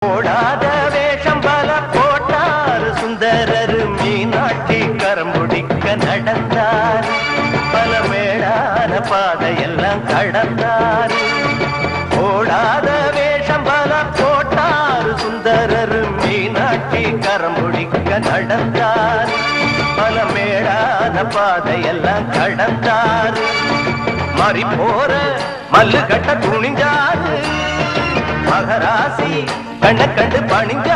போடாத வேஷம் பல போட்டார் சுந்தரர் மீனாட்சி கரம்புடிக்க நடந்தார் பல மேடான பாதையெல்லாம் கடந்தார் போடாத வேஷம் பல போட்டார் சுந்தரர் மீனாட்சி கரம்புடிக்க நடந்தார் பல மேடான பாதையெல்லாம் கடந்தார் மாறி போற மல்லு கட்ட துணிஞ்சாரு மகராசி கண்ண கண்டு பணிஞ்சா